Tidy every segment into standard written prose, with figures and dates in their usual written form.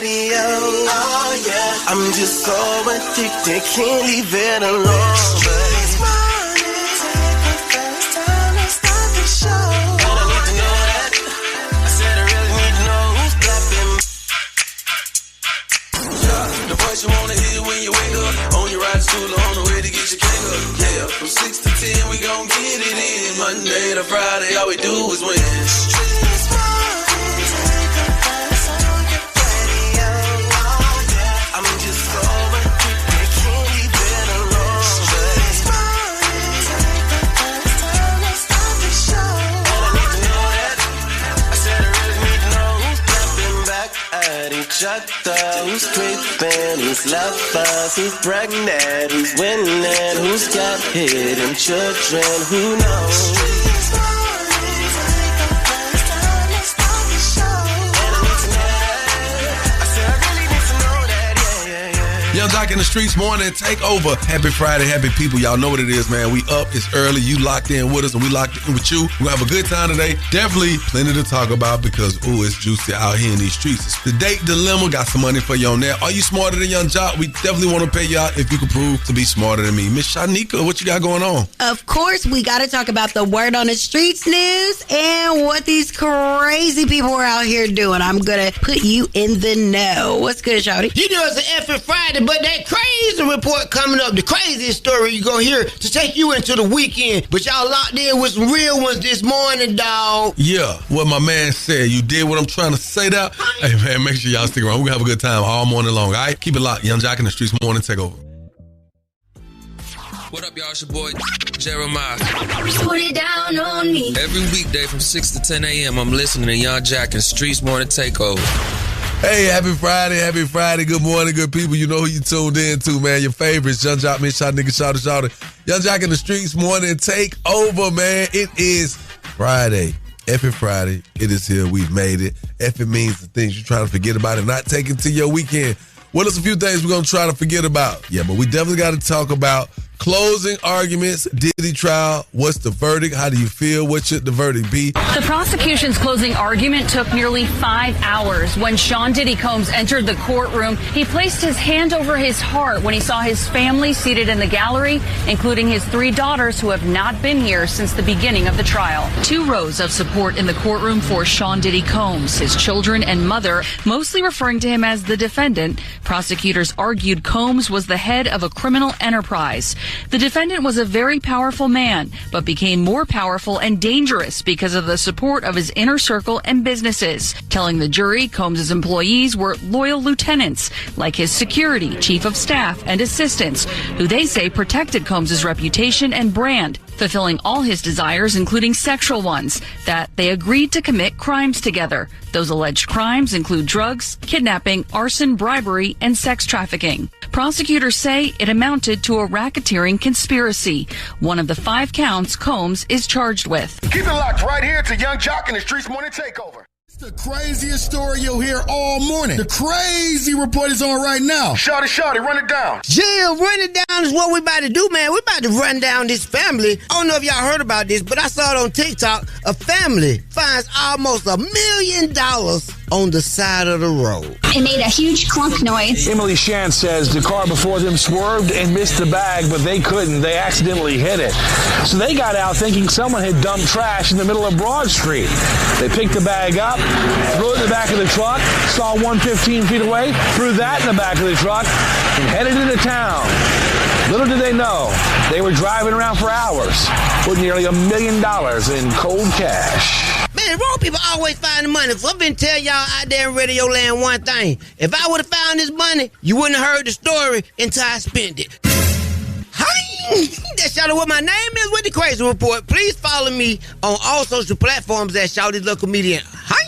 radio. Oh yeah, I'm just so addicted, can't leave it alone. Streetz morning takeover, time to start the show. I don't need to know that. I said I really need to know who's clapping. Yeah, the voice you wanna hear when you wake up, on your ride to school or on the way to get your cake up. Yeah, from 6 to 10 we gon' get it in. Monday to Friday, all we do is win. Streetz morning takeover, so get ready, oh yeah. I'm just so addicted, can't leave it alone. Streetz morning takeover, time to start the show. And I need to know that. I said I really need to know who's clapping back at each other, who's creeping, who's lovers, who's pregnant, who's winning, who's got hidden children, who knows? Young Jock in the Streetz morning takeover. Happy Friday, happy people. Y'all know what it is, man. We up, it's early. You locked in with us, and we locked in with you. We're gonna have a good time today. Definitely plenty to talk about because, ooh, it's juicy out here in these streets. It's the date dilemma. Got some money for you on there. Are you smarter than Young Jock? We definitely want to pay you out if you can prove to be smarter than me. Miss Shanika, what you got going on? Of course, we got to talk about the word on the streets news and what these crazy people are out here doing. I'm going to put you in the know. What's good, Shawty? You know it's an effing Friday, but that crazy report coming up, the craziest story you're going to hear to take you into the weekend. But y'all locked in with some real ones this morning, dog. Yeah, what my man said. You did what I'm trying to say there. Hey, man, make sure y'all stick around. We're going to have a good time all morning long, all right? Keep it locked. Young Jock in the Streetz morning takeover. What up, y'all? It's your boy, Jeremiah. Put it down on me. Every weekday from 6 to 10 a.m., I'm listening to Young Jock and Streetz morning takeover. Hey, happy Friday, happy Friday. Good morning, good people. You know who you tuned in to, man. Your favorites, Young Jock, Miss Shot, Nigga, Shout it. Young Jock in the Streetz morning takeover, man. It is Friday. Effing Friday. It is here. We've made it. Effing means the things you're trying to forget about and not take into your weekend. Well, there's a few things we're going to try to forget about. Yeah, but we definitely got to talk about closing arguments, Diddy trial. What's the verdict? How do you feel? What should the verdict be? The prosecution's closing argument took nearly 5 hours. When Sean Diddy Combs entered the courtroom, he placed his hand over his heart when he saw his family seated in the gallery, including his 3 daughters who have not been here since the beginning of the trial. 2 rows of support in the courtroom for Sean Diddy Combs, his children and mother, mostly referring to him as the defendant. Prosecutors argued Combs was the head of a criminal enterprise. The defendant was a very powerful man, but became more powerful and dangerous because of the support of his inner circle and businesses. Telling the jury Combs' employees were loyal lieutenants, like his security, chief of staff, and assistants, who they say protected Combs' reputation and brand, fulfilling all his desires, including sexual ones, that they agreed to commit crimes together. Those alleged crimes include drugs, kidnapping, arson, bribery, and sex trafficking. Prosecutors say it amounted to a racketeering conspiracy, one of the 5 counts Combs is charged with. Keep it locked right here to Young Jock in the Streetz morning takeover. It's the craziest story you'll hear all morning. The crazy report is on right now. Shawty, run it down. Yeah, run it down is what we about to do, man. We about to run down this family. I don't know if y'all heard about this, but I saw it on TikTok. A family finds almost $1 million on the side of the road. It made a huge clunk noise. Emily Shan says the car before them swerved and missed the bag, but they couldn't. They accidentally hit it. So they got out thinking someone had dumped trash in the middle of Broad Street. They picked the bag up, threw it in the back of the truck, saw one 15 feet away, threw that in the back of the truck, and headed into town. Little did they know, they were driving around for hours with nearly $1 million in cold cash. Man, wrong people always find the money. So I've been telling y'all out there in Radio Land one thing. If I would have found this money, you wouldn't have heard the story until I spent it. Hi! That's y'all what my name is with the Crazy Report. Please follow me on all social platforms at Shawty Little Comedian. Hi!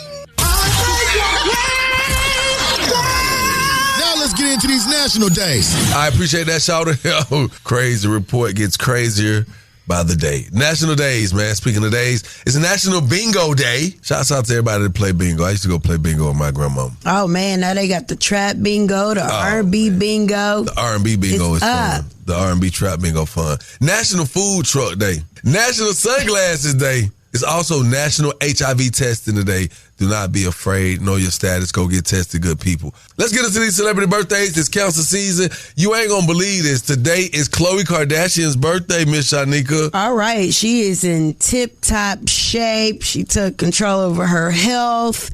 Now let's get into these national days. I appreciate that, Shawty. Crazy Report gets crazier by the day. National days, man. Speaking of days, it's a National Bingo Day. Shouts out to everybody that play bingo. I used to go play bingo with my grandma. Oh, man. Now they got the trap bingo, the R&B bingo. The R&B bingo is fun. The R&B trap bingo fun. National Food Truck Day. National Sunglasses Day. It's also National HIV Testing Today. Do not be afraid. Know your status. Go get tested, good people. Let's get into these celebrity birthdays. It's cancer season. You ain't gonna believe this. Today is Khloe Kardashian's birthday, Miss Shanika. All right. She is in tip-top shape. She took control over her health,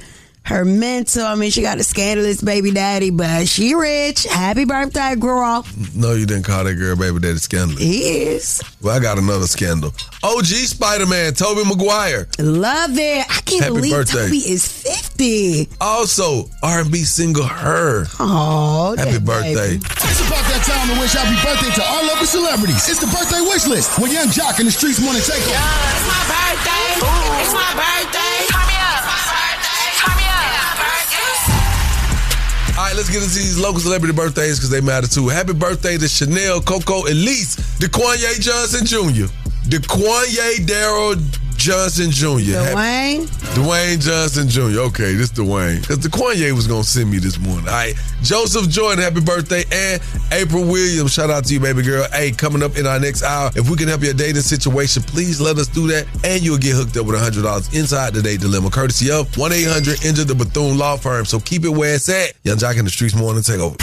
her mental. I mean, she got a scandalous baby daddy, but she rich. Happy birthday, girl. No, you didn't call that girl baby daddy scandalous. He is. Well, I got another scandal. OG Spider-Man, Tobey Maguire. Love it. I can't Happy believe birthday. Toby is 50. Also, R&B singer Her. Oh, Happy birthday. It's about that time to wish happy birthday to our local celebrities. It's the birthday wish list with Young Jock in the Streetz Morning Takeover. It's my birthday. Ooh. It's my birthday. Turn me up. Turn me up. All right, let's get into these local celebrity birthdays because they matter too. Happy birthday to Chanel, Coco, Elise, DeQuanye Johnson Jr., DeQuanye Darryl Johnson Jr. Dwayne Johnson Jr. Okay, this Dwayne. Because DeQuanye was going to send me this morning. All right, Joseph Jordan, happy birthday. And April Williams, shout out to you, baby girl. Hey, coming up in our next hour, if we can help your dating situation, please let us do that. And you'll get hooked up with $100 inside the date dilemma, courtesy of 1-800 Enter the Bethune Law Firm. So keep it where it's at. Young Jock in the Streetz Morning Takeover.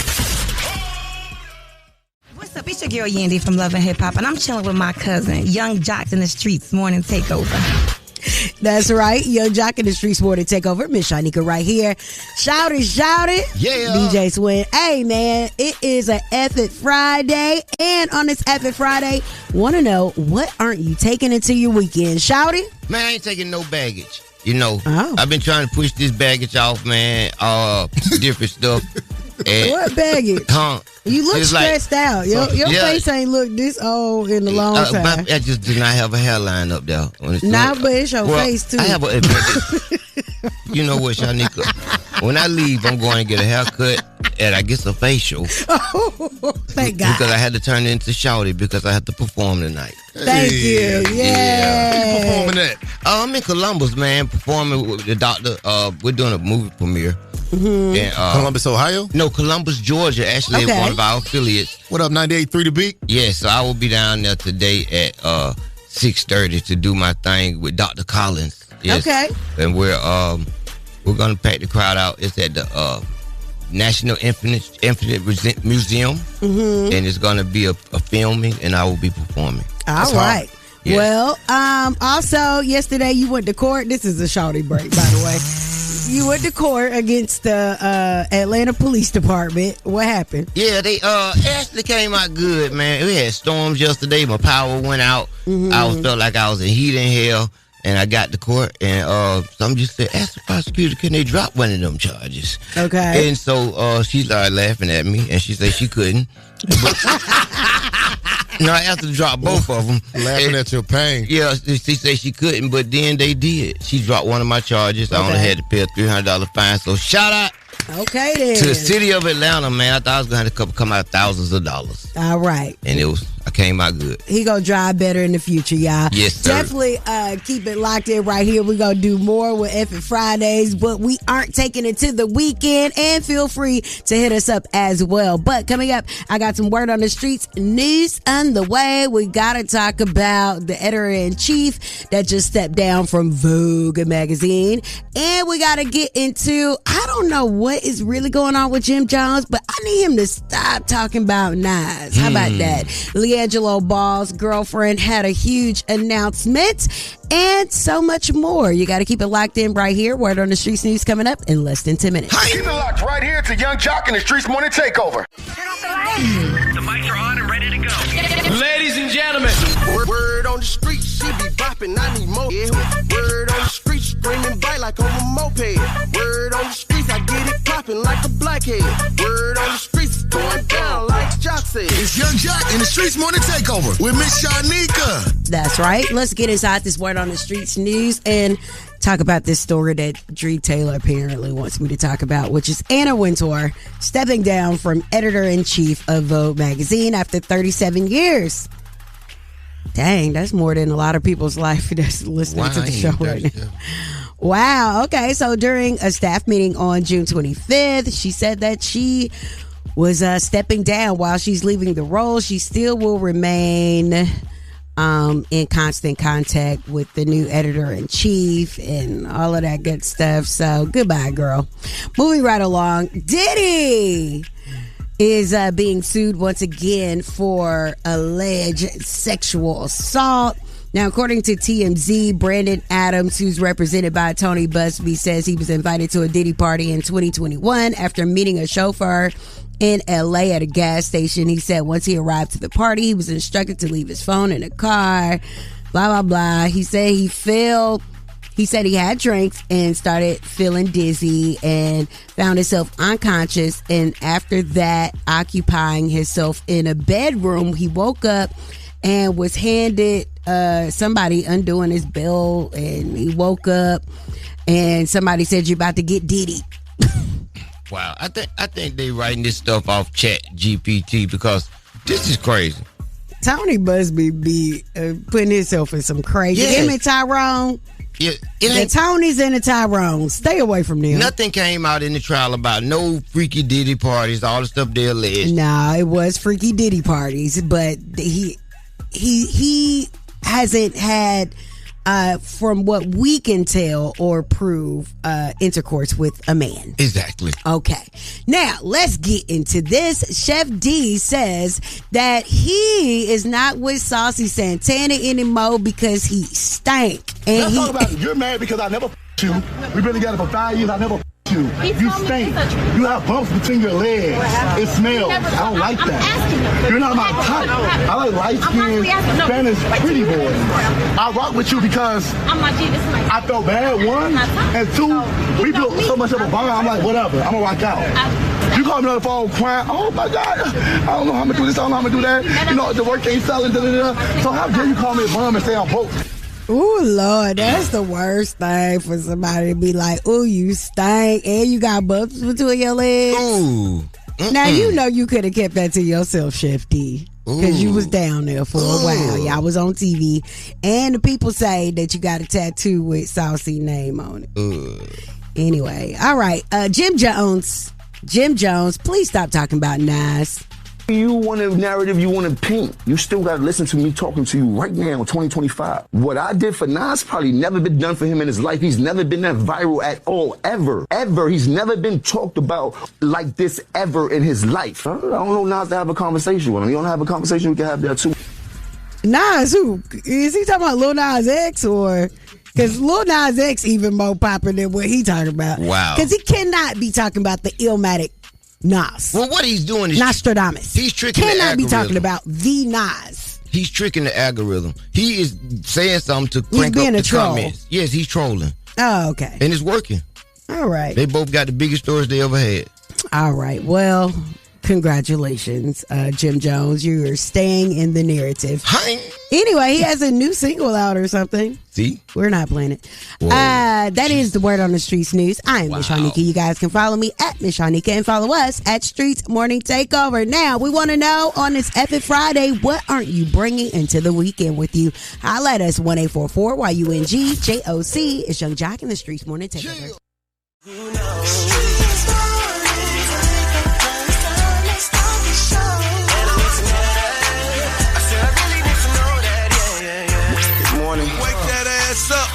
What's up? It's your girl Yandy from Love and Hip Hop, and I'm chilling with my cousin, Young Jock in the Streetz Morning Takeover. That's right. Young Jock in the Streetz Morning Takeover. Miss Shanika right here. Shout it. Yeah. DJ Swin. Hey, man, it is a F-It Friday. And on this F-It Friday, want to know, what aren't you taking into your weekend? Shout it. Man, I ain't taking no baggage. You know, I've been trying to push this baggage off, man. Different stuff. And, what baggage? You look stressed out. Your face ain't looked this old in a long time. I just do not have a hairline up there. But it's your face, too. I have you know what, Shanika? When I leave, I'm going to get a haircut and I get a facial. Oh, thank God. Because I had to turn it into Shawty because I had to perform tonight. Thank you. Yeah. Performing at? I'm in Columbus, man, performing with the doctor. We're doing a movie premiere. Mm-hmm. In, Columbus, Ohio? No, Columbus, Georgia, actually, one of our affiliates. What up, 98.3 The Beat? Yes, so I will be down there today at 6:30 to do my thing with Dr. Collins. Yes. Okay. And we're gonna pack the crowd out. It's at the National Infinite Museum, and it's gonna be a filming, and I will be performing. All right. Yes. Well, also yesterday you went to court. This is a shawty break, by the way. You went to court against the Atlanta Police Department. What happened? Yeah, they actually came out good, man. We had storms yesterday. My power went out. I felt like I was in heat and hell. And I got to court, and some just said, ask the prosecutor, can they drop one of them charges? Okay. And so she started laughing at me, and she said she couldn't. No, I have to drop both of them. Laughing at your pain. Yeah, she said she couldn't, but then they did. She dropped one of my charges. I only had to pay a $300 fine. So shout out Okay, then. to the city of Atlanta, man. I thought I was going to have to come out thousands of dollars. All right. And I came out good. He gonna drive better in the future, y'all. Yes, sir. Definitely keep it locked in right here. We're gonna do more with F-It Fridays, but we aren't taking it to the weekend. And feel free to hit us up as well. But coming up, I got some word on the streets news on the way. We gotta talk about the editor-in-chief that just stepped down from Vogue magazine. And we gotta get into, I don't know what is really going on with Jim Jones, but I need him to stop talking about Nas. How about that? Leangelo Ball's girlfriend had a huge announcement and so much more. You got to keep it locked in right here. Word on the Streets news coming up in less than 10 minutes. Keep it locked right here to Young Jock in the Streetz Morning Takeover. The mics are on and ready to go. Ladies and gentlemen, Word on the street, she be bopping, I need more. Yeah. Word on the street, screaming bite like on a moped. Word on the streets, I get it popping like a blackhead. Word on the streets, going down like Jock said. It's Young Jock in the Streetz Morning Takeover with Miss Shanika. That's right. Let's get inside this Word on the Streets news and talk about this story that Dree Taylor apparently wants me to talk about, which is Anna Wintour stepping down from editor-in-chief of Vogue magazine after 37 years. Dang, that's more than a lot of people's life that's listening to the show right now. Wow. Okay. So during a staff meeting on June 25th, she said that she was stepping down while she's leaving the role. She still will remain in constant contact with the new editor-in-chief and all of that good stuff. So goodbye, girl. Moving right along, Diddy is being sued once again for alleged sexual assault. Now, according to TMZ, Brandon Adams, who's represented by Tony Busby, says he was invited to a Diddy party in 2021 after meeting a chauffeur in LA at a gas station. He said once he arrived to the party, he was instructed to leave his phone in the car, blah, blah, blah. He said he had drinks and started feeling dizzy and found himself unconscious. And after that, occupying himself in a bedroom, he woke up and was handed somebody undoing his belt, and he woke up and somebody said, "You're about to get Diddy." Wow, I think they writing this stuff off Chat GPT because this is crazy. Tony Busby be putting himself in some crazy. Yes. Him and Tyrone. Yeah, The Tonys and the Tyrone. Stay away from them. Nothing came out in the trial about no freaky Diddy parties, all the stuff they alleged. Nah, it was freaky Diddy parties, but he hasn't had, from what we can tell or prove, intercourse with a man. Exactly. Okay. Now, let's get into this. Chef D says that he is not with Saucy Santana anymore because he stank. And Let's talk about it. You're mad because I never you. We've been together for 5 years. I never you. You stink. You have bumps between your legs. It smells. I don't like that. You're not my type. I like light-skinned Spanish pretty boys. I rock with you because I felt bad, one, and two, we built so much of a bond. I'm like, whatever. I'm gonna rock out. You call me on the phone crying, oh my God, I don't know how I'm gonna do this, I don't know how I'm gonna do that. You know, the work ain't selling, da-da-da. So how dare you call me a bum and say I'm broke? Ooh, Lord, that's the worst thing for somebody to be like, ooh, you stink and you got bumps between your legs. Ooh. Now, you know you could have kept that to yourself, Chef D, because you was down there for a while. Y'all was on TV. And the people say that you got a tattoo with Saucy name on it. Anyway, all right. Jim Jones, please stop talking about Nas. You want a narrative, you want to paint. You still got to listen to me talking to you right now in 2025. What I did for Nas probably never been done for him in his life. He's never been that viral at all, ever. He's never been talked about like this ever in his life. I don't know Nas to have a conversation with him. You want to have a conversation, we can have that too. Nas, who? Is he talking about Lil Nas X or... Because Lil Nas X even more popular than what he talking about. Wow. Because he cannot be talking about the Illmatic Nas. Well, what he's doing is Nostradamus. He's tricking the cannot algorithm. be talking about the Nas. He's tricking the algorithm. He is saying something to crank being up a the troll. comments. Yes, he's trolling. Oh, okay. And it's working. All right. They both got the biggest stories they ever had. All right. Well, congratulations, Jim Jones. You're staying in the narrative. Hi. Anyway, he has a new single out or something. See? We're not playing it. That is the Word on the Streets news. I'm Miss Shanika. You guys can follow me at Miss Shanika and follow us at Streetz Morning Takeover. Now, we want to know on this Epic Friday, what aren't you bringing into the weekend with you? Holla at us 1-844-YUNG-JOC. It's Young Jock in the Streetz Morning Takeover.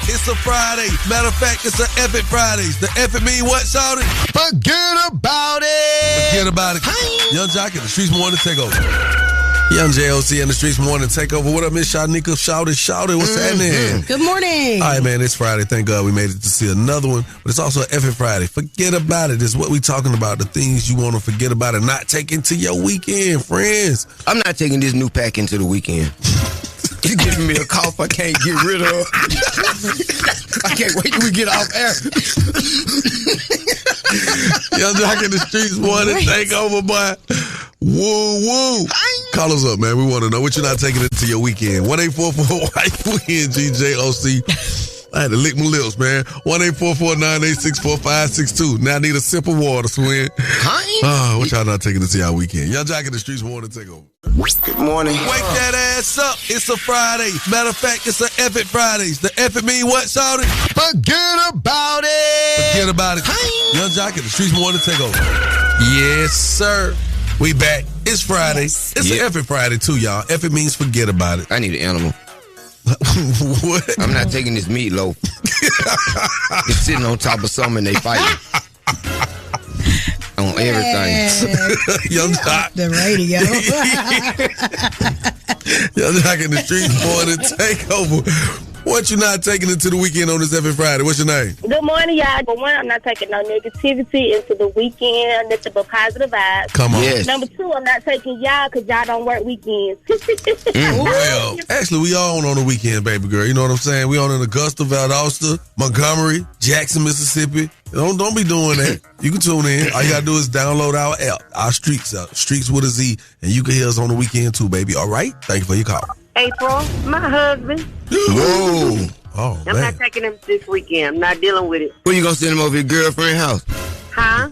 It's a Friday. Matter of fact, it's an Epic Fridays. The Epic mean what, shawty? Forget about it. Forget about it. Young Jock in the Streetz Morning Takeover. Young JOC in the Streetz Morning Takeover. What up, Miss Shanika? Shouty. What's happening? Good morning. All right, man. It's Friday. Thank God we made it to see another one. But it's also an Epic Friday. Forget about it. It's what we talking about. The things you want to forget about and not take into your weekend, friends. I'm not taking this new pack into the weekend. You giving me a cough I can't get rid of. I can't wait till we get off air. Young Jock in the Streetz Morning Takeover, boy. Woo. Call us up, man. We want to know what you're not taking into your weekend. 1-844-YUNG-JOC. I had to lick my lips, man. 1-844-986-4562. Now I need a sip of water, Swin. What y'all not taking into y'all weekend? Young Jock in the Streetz Morning Takeover. Good morning. Wake that ass up. It's a Friday. Matter of fact, it's an Epic Fridays. The Epic mean what, shawty? Forget about it. Forget about it. Young Jock in the Streetz Morning Takeover. Yes, sir. We back. It's Friday. It's an Epic Friday, too, y'all. Epic means forget about it. I need an animal. What? I'm not taking this meatloaf. It's sitting on top of something and they fighting. On everything. Young Jock. The radio. Young Jock in the Streetz Morning Takeover. What you not taking into the weekend on this every Friday? What's your name? Good morning, y'all. For one, I'm not taking no negativity into the weekend, nothing but positive vibes. Come on. Yes. Number two, I'm not taking y'all because y'all don't work weekends. Well, actually, we all on the weekend, baby girl. You know what I'm saying? We on in Augusta, Valdosta, Montgomery, Jackson, Mississippi. Don't be doing that. You can tune in. All you got to do is download our app, our Streetz app, Streetz with a Z, and you can hear us on the weekend too, baby. All right? Thank you for your call. April, my husband. Whoa. Oh, I'm not taking him this weekend. I'm not dealing with it. Where you gonna send him over your girlfriend's house? Huh?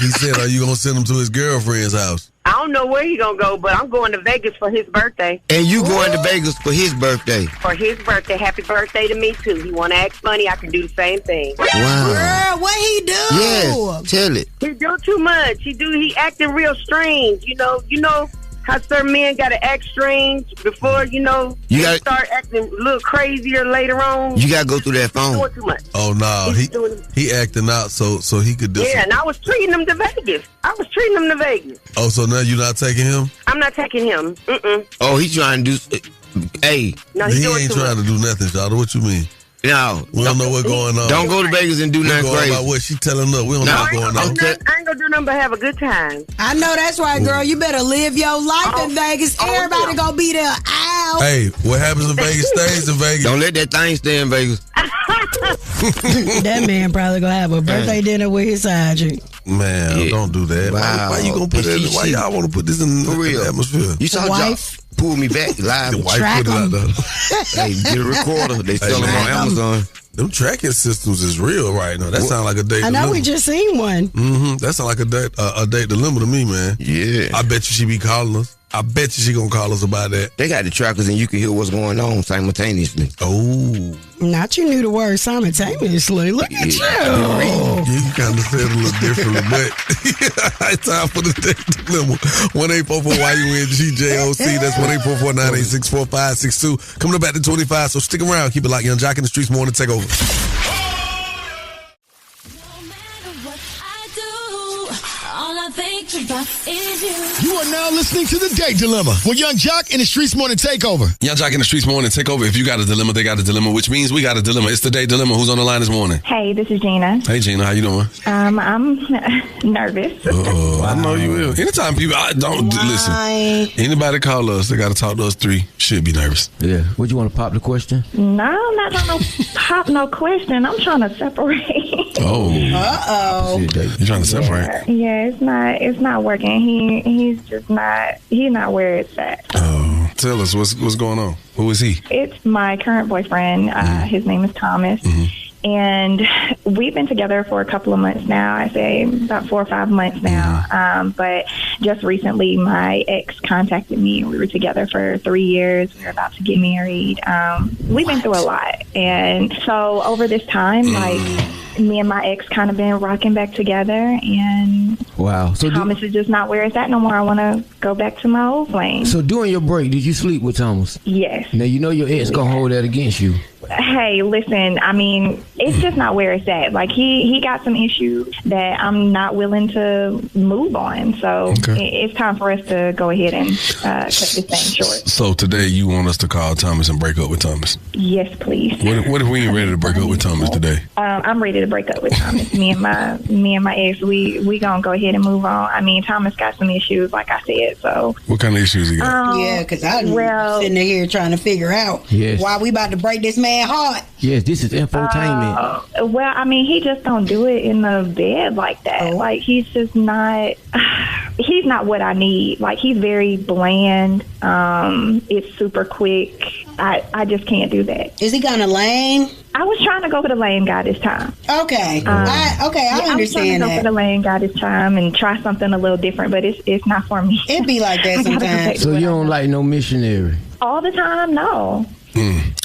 He said, are you going to send him to his girlfriend's house? I don't know where he's going to go, but I'm going to Vegas for his birthday. And you going to Vegas for his birthday? For his birthday. Happy birthday to me, too. He want to act funny. I can do the same thing. Wow. Girl, what he do? Yes, tell it. He do too much. He acting real strange. You know how certain men got to act strange before, they start acting a little crazier later on. You got to go through that phone. Doing too much. Oh, no. He acting out so he could do and I was treating him to Vegas. Oh, so now you're not taking him? I'm not taking him. Mm-mm. Oh, he's trying to do... Hey. No, he ain't trying to do nothing, Shawty. What you mean? No. We don't know what's going on. Don't go to Vegas and do nothing crazy. About what she telling us. We don't know what's going on. I ain't gonna do nothing but have a good time. I know that's right, girl. You better live your life in Vegas. Everybody gonna be there. Ow. Hey, what happens in Vegas stays in Vegas. Don't let that thing stay in Vegas. That man probably gonna have a birthday dinner with his side chick. Man, don't do that. Wow. Why you gonna put that? Why y'all want to put this in the atmosphere? You saw wife pull me back live. The wife put it out there. Hey, get a recorder. They sell them on Amazon. Them tracking systems is real right now. That sound like a date. I know we just seen one. Mm-hmm. That sound like a date dilemma to me, man. Yeah. I bet you she be calling us. I bet you she gonna call us about that. They got the trackers and you can hear what's going on simultaneously. Oh. Not you knew the word simultaneously. Look at you. You kind of said it a little differently, but it's time for the date dilemma. 1-844-YUNGJOC. That's 1-844-986-4562. Coming up at the 25, so stick around. Keep it locked. Young Jock in the Streetz Morning Takeover. You are now listening to The Date Dilemma with Young Jock in the Streetz Morning Takeover. Young Jock in the Streetz Morning Takeover. If you got a dilemma, they got a dilemma, which means we got a dilemma. It's The Date Dilemma. Who's on the line this morning? Hey, this is Gina. Hey, Gina. How you doing? I'm nervous. I know you will. Anytime people, listen. Anybody call us, they got to talk to us three. Should be nervous. Yeah. Would you want to pop the question? No, I'm not trying to pop no question. I'm trying to separate. Oh. Uh-oh. You're trying to separate? Yeah, it's not working. He's not where it's at. Oh. Tell us, what's going on? Who is he? It's my current boyfriend. His name is Thomas. Mm-hmm. And we've been together for a couple of months now. I say about 4 or 5 months now. But just recently, my ex contacted me. We were together for 3 years. We were about to get married. We've been through a lot. And so over this time, me and my ex kind of been rocking back together. And wow. So Thomas is just not where it's at no more. I want to go back to my old flame. So during your break, did you sleep with Thomas? Yes. Now, you know your ex going to hold that against you. Hey, listen, I mean, it's just not where it's at. Like, he got some issues that I'm not willing to move on. So it's time for us to go ahead and cut this thing short. So today you want us to call Thomas and break up with Thomas? Yes, please. What if we ain't ready to break up with Thomas today? I'm ready to break up with Thomas. me and my ex, we gonna go ahead and move on. I mean, Thomas got some issues, like I said. So what kind of issues he got? Yeah, because I'm sitting here trying to figure out why we about to break this man heart. Yes, this is infotainment. Well, I mean, he just don't do it in the bed like that. Like, he's just not. He's not what I need. Like, he's very bland. It's super quick. I just can't do that. Is he kind of lame? I was trying to go for the lame guy this time. Okay. I understand that. I was trying to go for the lame guy this time and try something a little different, but it's not for me. It be like that sometimes. So you don't like no missionary? All the time, no.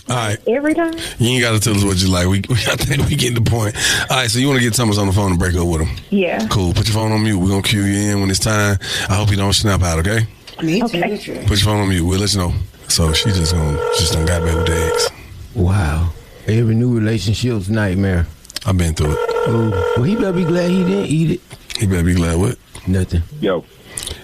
All right. Every time? You ain't got to tell us what you like. I think we get the point. All right, so you want to get Thomas on the phone and break up with him? Yeah. Cool. Put your phone on mute. We're going to cue you in when it's time. I hope you don't snap out, okay? Me too. Okay. Put your phone on mute. We'll let you know. So she just done got back with the ex. Wow. Every new relationship's nightmare. I've been through it. Oh, well, he better be glad he didn't eat it. He better be glad what? Nothing. Yo.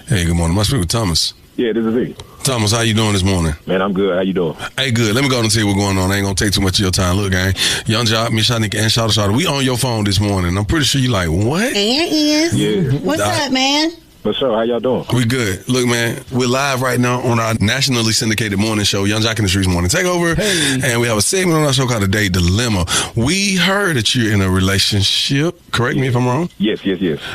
Hey, good morning. Must be with Thomas. Yeah, this is he. Thomas, how you doing this morning? Man, I'm good. How you doing? Hey, good. Let me go and tell you what's going on. I ain't gonna take too much of your time. Look, gang. Young Jock, Miss Shanika, and Shawty. We on your phone this morning. I'm pretty sure you like, what? And is. Yeah. What's up, man? What's up? How y'all doing? We good. Look, man, we're live right now on our nationally syndicated morning show, Young Jock in the Streetz Morning Takeover. Hey. And we have a segment on our show called The Date Dilemma. We heard that you're in a relationship. Correct me if I'm wrong? Yes.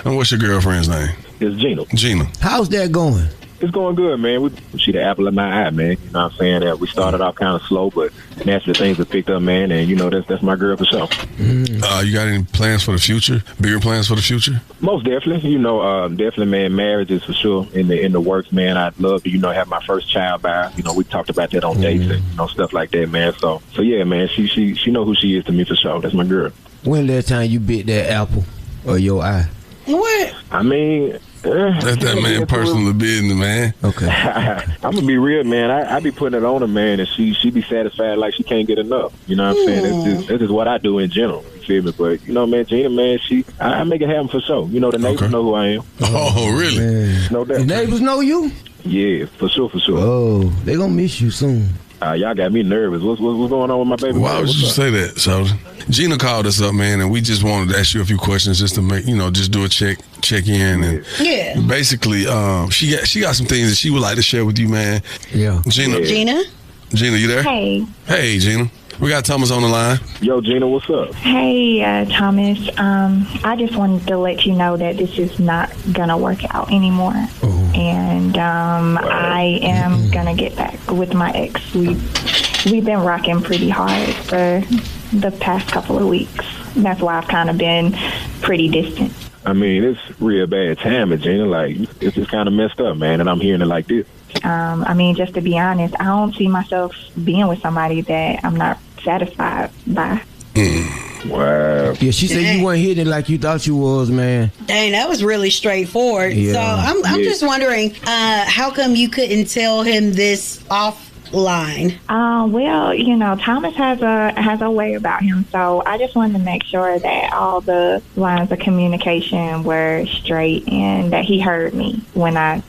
And what's your girlfriend's name? It's Gina. Gina. How's that going? It's going good, man. She the apple of my eye, man. You know what I'm saying? That we started off kind of slow, but naturally things have picked up, man. And, you know, that's my girl for sure. You got any plans for the future? Bigger plans for the future? Most definitely. You know, definitely, man, marriage is for sure in the works, man. I'd love to, you know, have my first child by her. You know, we talked about that on dates and, you know, stuff like that, man. So yeah, man, she know who she is to me for sure. That's my girl. When last time you bit that apple or your eye? What? I mean... That's that man personal business, man. Okay. I'm gonna be real, man. I be putting it on her, man, and she be satisfied like she can't get enough. You know what I'm saying? That's just what I do in general. You feel me? But you know, man, Gina, man, I make it happen for sure. You know, the neighbors know who I am. Oh, really? Man. No doubt. The neighbors know you? Yeah, for sure. Oh, they gonna miss you soon. Y'all got me nervous. What's going on with my baby? Why would you say that, Sheldon? Gina called us up, man, and we just wanted to ask you a few questions just to make, you know, just do a check in, and basically, she got some things that she would like to share with you, man. Yeah, Gina, you there? Hey, Gina. We got Thomas on the line. Yo, Gina, what's up? Hey, Thomas. I just wanted to let you know that this is not going to work out anymore. And I am going to get back with my ex. We've been rocking pretty hard for the past couple of weeks. That's why I've kind of been pretty distant. I mean, it's real bad timing, Gina. Like, it's just kind of messed up, man, and I'm hearing it like this. I mean, just to be honest, I don't see myself being with somebody that I'm not satisfied by. Wow. Yeah, she said you weren't hitting it like you thought you was, man. Dang, that was really straightforward. Yeah. So I'm just wondering, how come you couldn't tell him this offline? Well, you know, Thomas has a way about him, so I just wanted to make sure that all the lines of communication were straight and that he heard me when I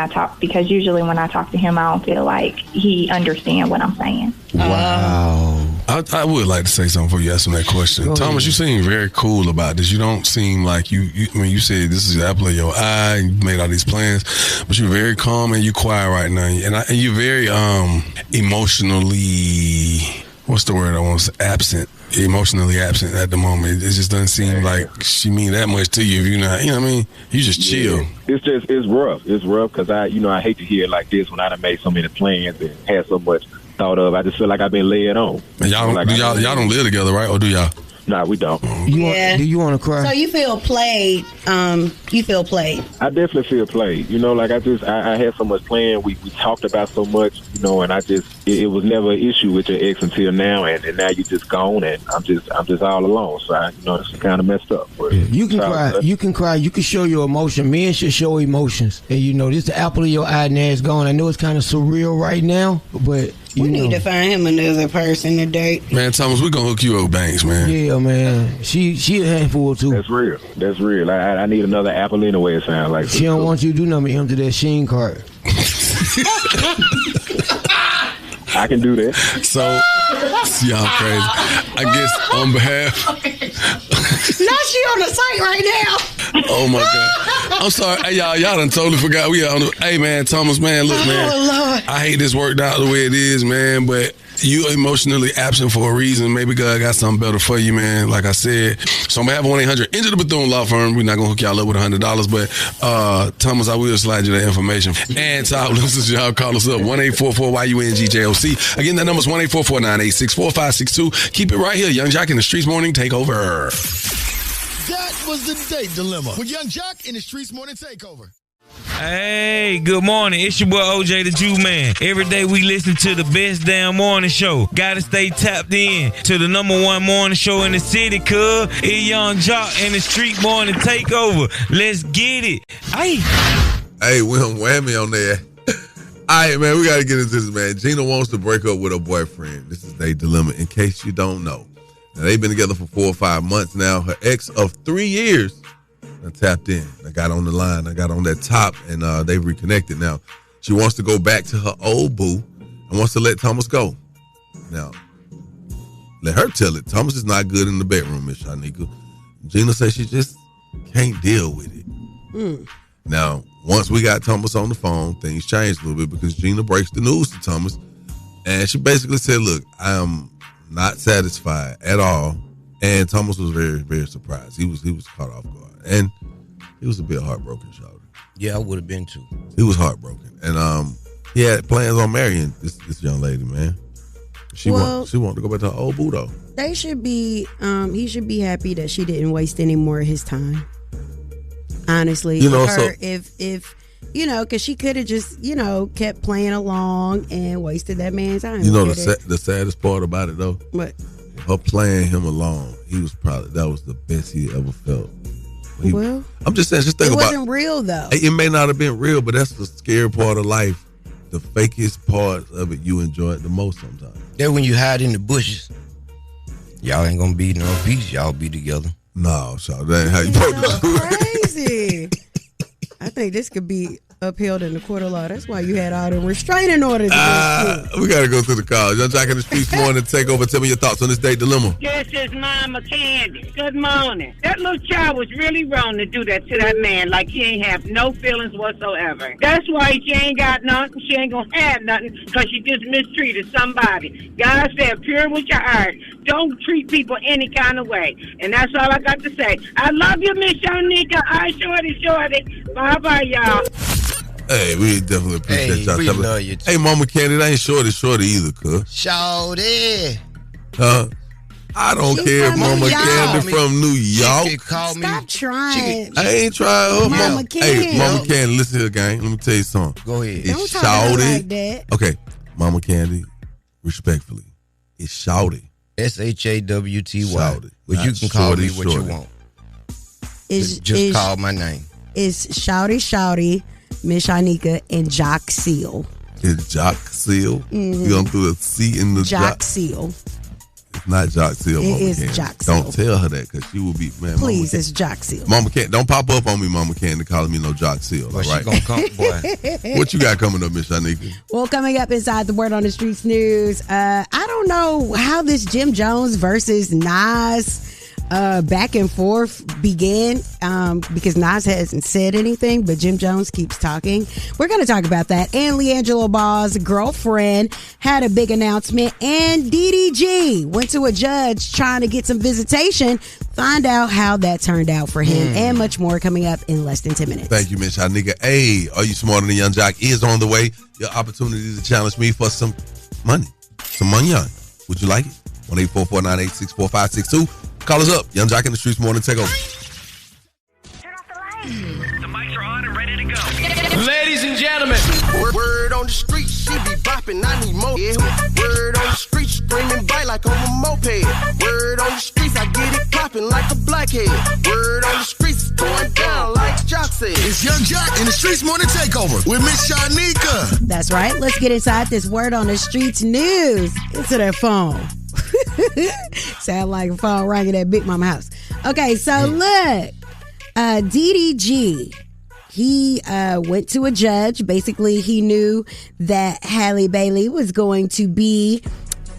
talk, because usually when I talk to him, I don't feel like he understands what I'm saying. Wow. I would like to say something before you ask him that question. Thomas, you seem very cool about this. You don't seem like you you said this is the apple of your eye, and you made all these plans, but you're very calm and you're quiet right now. And you're very emotionally, what's the word I want to say? Absent. Emotionally absent at the moment. It just doesn't seem like she mean that much to you if you're not, you know what I mean? You just chill. It's rough. It's rough because I hate to hear it like this when I done made so many plans and had so much thought of. I just feel like I've been laid on. And y'all don't live together, right? Or do y'all? Nah, we don't. Do you want to cry? So you feel played. You feel played. I definitely feel played. You know, like I had so much planned. We talked about so much, you know, and it was never an issue with your ex until now, and now you just gone, and I'm just all alone. So it's kind of messed up. But you can cry. You can cry. You can show your emotion. Men should show emotions. And you know, this the apple of your eye. Now it's gone. I know it's kind of surreal right now, but we need to find him another person to date. Man, Thomas, we gonna hook you up, Banks, man. Yeah, man. She a handful too. That's real. I need another apple in the way it sounds like. She don't want you to do nothing empty that Sheen cart. I can do that. So, y'all crazy. I guess on behalf. Now she on the site right now. Oh my God. I'm sorry. Hey, y'all done totally forgot. We on the. Hey, man, Thomas, man, look, man. Oh, Lord. I hate this worked out the way it is, man, but you emotionally absent for a reason. Maybe God got something better for you, man. Like I said. So on behalf of 1-800 Enter the Bethune Law Firm, we're not going to hook y'all up with $100, but Thomas, I will slide you that information. And to our listeners, y'all call us up, 1-844-YUNGJOC. Again, that number's 1-844-986-4562. Keep it right here. Young Jock in the Streetz Morning Takeover. That was the Date Dilemma with Young Jock in the Streetz Morning Takeover. Hey, good morning. It's your boy OJ the Jew Man. Every day we listen to the best damn morning show. Gotta stay tapped in to the #1 morning show in the city, cuz. It's Young Jock in the Street Morning Takeover. Let's get it. Hey, we don't whammy on there. All right, man, we got to get into this, man. Gina wants to break up with her boyfriend. This is their dilemma, in case you don't know. Now, they've been together for 4 or 5 months now. Her ex of 3 years tapped in. I got on the line. I got on that top, and they've reconnected now. She wants to go back to her old boo and wants to let Thomas go. Now, let her tell it. Thomas is not good in the bedroom, Miss Shanika. Gina says she just can't deal with it. Now, once we got Thomas on the phone, things changed a little bit because Gina breaks the news to Thomas. And she basically said, look, I am not satisfied at all. And Thomas was very, very surprised. He was caught off guard. And he was a bit heartbroken, Shawty. Yeah, I would have been too. He was heartbroken. And he had plans on marrying this young lady, man. She wanted to go back to her old boo, though. They should be, he should be happy that she didn't waste any more of his time. Honestly, if you know, because she could have just, kept playing along and wasted that man's time. You know, the saddest part about it, though? What? Her playing him along, that was the best he ever felt. I'm just saying, just think about it. It wasn't real, though. It may not have been real, but that's the scary part of life. The fakest part of it, you enjoy it the most sometimes. That's when you hide in the bushes. Y'all ain't gonna be no peace. Y'all be together. No, so that ain't how you supposed to do it. Crazy. I think this could be upheld in the court of law. That's why you had all the restraining orders. We got to go to the call. Young Jack in the Streetz morning. Take over. Tell me your thoughts on this date dilemma. This is Mama Candy. Good morning. That little child was really wrong to do that to that man like he ain't have no feelings whatsoever. That's why she ain't got nothing. She ain't going to have nothing because she just mistreated somebody. God said, pure with your heart. Don't treat people any kind of way. And that's all I got to say. I love you, Miss Shanika. I shorty. Bye-bye, y'all. Hey, we definitely appreciate y'all. We love you too. Hey, Mama Candy, that ain't shorty either, cuz. Shorty. I don't care if Mama Candy from New York. Stop trying. I ain't trying her. Mama Candy. Hey, Mama Candy, listen here, gang. Let me tell you something. Go ahead. It's Don't talk shorty. like that. Okay, Mama Candy, respectfully, it's shorty. SHAWTY. Shorty. But you can call me what you want. Just call my name. It's Shouty, Miss Shanika, and Jock Seal. It's Jock Seal? Mm-hmm. You gonna do a C in the Jock Seal. It's not Jock Seal, Mama It is Candy. Jock Seal. Don't tell her that, because she will be, man. Please, it's Jock Seal. Mama Candy, don't pop up on me, Mama Candy, calling me no Jock Seal, all right? She gonna come, boy. What you got coming up, Miss Shanika? Well, coming up inside the Word on the Streets news, I don't know how this Jim Jones versus Nas back and forth began because Nas hasn't said anything, but Jim Jones keeps talking. We're going to talk about that. And LeAngelo Ball's girlfriend had a big announcement, and DDG went to a judge trying to get some visitation. Find out how that turned out for him and much more coming up in less than 10 minutes. Thank you, Miss Shanika. Hey, Are You Smarter Than Young Jock is on the way. Your opportunity to challenge me for some money. Some money. Would you like it? 1-844-986-4562. Call us up. Young Jock in the Streetz morning. Take over. The mics are on and ready to go. Ladies and gentlemen. Word on the street, she be bopping, I need more. Yeah. Word on the street, screaming bite like on a moped. Word on the streets, I get it popping like a blackhead. Word on the streets, going down like Jock said. It's Young Jock in the Streetz morning takeover with Miss Shanika. That's right. Let's get inside this Word on the Streets news. Into that phone. Sound like a phone ringing at Big Mama house. Okay, so look, DDG, he went to a judge. Basically, he knew that Halle Bailey was going to be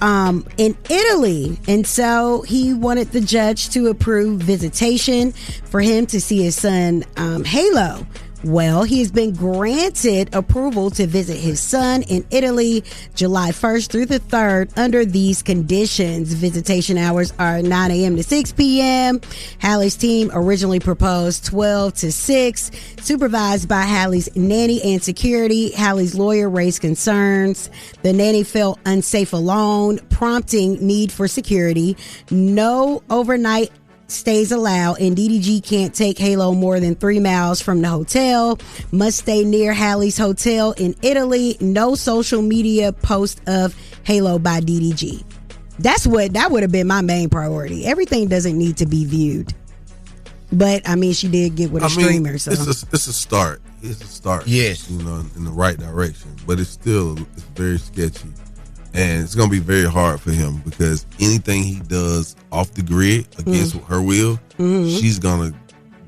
in Italy, and so he wanted the judge to approve visitation for him to see his son Halo. Well, he has been granted approval to visit his son in Italy July 1st through the 3rd under these conditions. Visitation hours are 9 a.m. to 6 p.m. Halle's team originally proposed 12 to 6, supervised by Halle's nanny and security. Halle's lawyer raised concerns. The nanny felt unsafe alone, prompting need for security. No overnight stays allowed, and DDG can't take Halo more than 3 miles from the hotel. Must stay near Halle's hotel in Italy. No social media post of Halo by DDG. That would have been my main priority. Everything doesn't need to be viewed. But I mean, she did get with a streamer. So it's a start. It's a start. Yes, in the right direction. But it's very sketchy, and it's gonna be very hard for him because anything he does off the grid against her will, she's gonna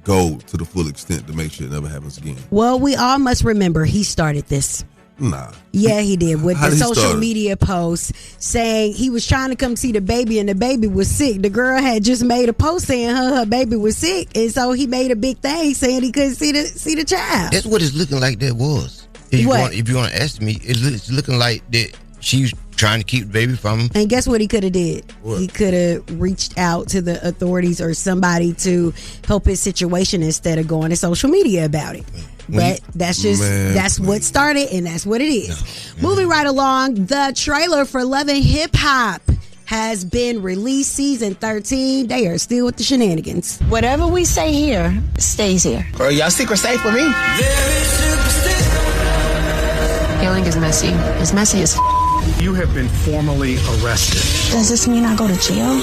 go to the full extent to make sure it never happens again. Well, we all must remember he started this. Nah. Yeah, he did. With the social media post saying he was trying to come see the baby and the baby was sick. The girl had just made a post saying her baby was sick, and so he made a big thing saying he couldn't see the child. That's what it's looking like that was. If you want to ask me, it's looking like that she was trying to keep the baby from him. And guess what he could have did? What? He could have reached out to the authorities or somebody to help his situation instead of going to social media about it. But that's what started, and that's what it is. Moving right along, the trailer for Love and Hip Hop has been released. Season 13. They are still with the shenanigans. Whatever we say here stays here. Girl, y'all secret safe for me. Healing is messy. It's messy as You have been formally arrested. Does this mean I go to jail?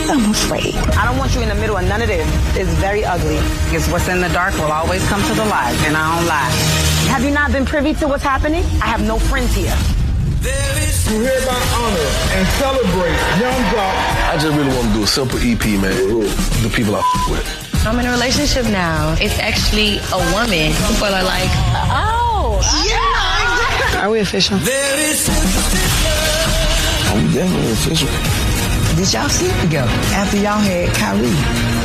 I'm afraid. I don't want you in the middle of none of this. It's very ugly. Because what's in the dark will always come to the light, and I don't lie. Have you not been privy to what's happening? I have no friends here. To hereby honor and celebrate Young Jock. I just really want to do a simple EP, man. The people I with. I'm in a relationship now. It's actually a woman. People are like, oh, yeah. Are we official? I'm definitely official. Did y'all sleep together after y'all had Kyrie?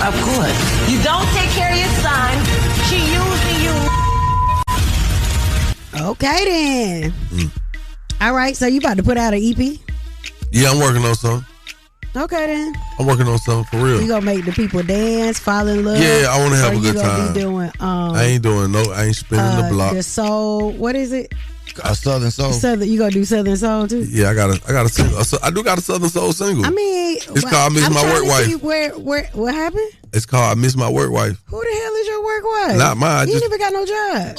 Of course. You don't take care of your son. She using you. Okay, then. All right, so you about to put out an EP? Yeah, I'm working on something. Okay, then. I'm working on something for real. You gonna make the people dance, fall in love? Yeah, I want to have a good time. Be doing, I ain't spinning the block. The soul, what is it? A Southern Soul. You gonna do Southern Soul too? Yeah, I do got a Southern Soul single. I mean, it's called I Miss My Work Wife. What happened? It's called I Miss My Work Wife. Who the hell is your work wife? Not mine. You ain't even got no job.